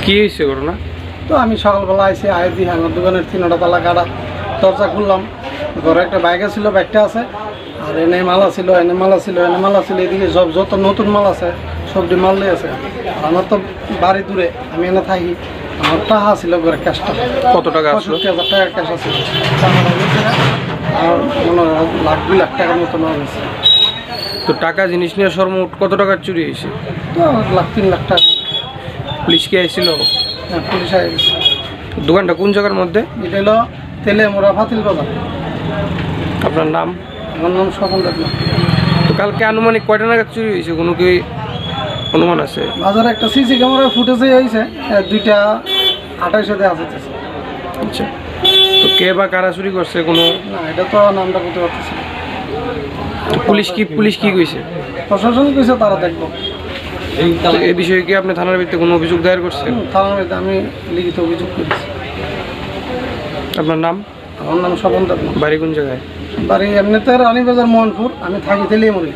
কি হয়েছে ঘটনা? তো আমি সকালবেলা আইসি আয় দিয়ে আমার দোকানের 3টা তালা কাটা, দরজা খুললাম, ঘরে একটা বাইক ছিল, বাইকটা আছে, আর এনে মালা ছিল, এনে মালা ছিল, এনে মালা ছিল, এদিকে সব যত নতুন মাল আছে সবটি মাল দিয়ে আছে। আর আমার তো বাড়ি দূরে, আমি এনে থাকি, আমার টাকা ছিল ঘরে ক্যাশটা। কত টাকা আসলো? 65,000 টাকার ক্যাশ আছে। আর মনে হয় লাখ 2 লাখ টাকার মতো নেওয়া গেছে। তো টাকা জিনিস নিয়ে সর্বমোট কত টাকার চুরি হয়েছে? তো লাখ 3 লাখ টাকা। পুলিশ কি আইছিল? হ্যাঁ, পুলিশ আগে গেছে। দোকানটা কোন জায়গার মধ্যে? এটা হলো তেলে মোড়া ফাতিল বাজার। আপনার নাম? আমার নাম স্বপন দেবনাথ। তো কালকে আনুমানিক কয়টা নাগাদ চুরি হয়েছে, কোনো কি অনুমান আছে? বাজারে একটা সিসি ক্যামেরা ফুটেজে হয়েছে, 2টা 28 আছে। আচ্ছা, তো কে বা কারা চুরি করছে কোনো? না, এটা তো নামটা করতে পারতেছি না। পুলিশ কি কইছে? প্রশাসন কইছে তারা দেখবো। তো এই বিষয়ে কি আপনি থানার ভিত্তিতে কোনো অভিযোগ দায়ের করছেন? থানার মধ্যে আমি লিখিত অভিযোগ করেছি। আপনার নাম? আমার নাম স্বপন দেবনাথ। বাড়ি কোন জায়গায়? বাড়ি এমনিতে রানীবাজার মোহনপুর, আমি থাকি তেলিয়ামুড়ি।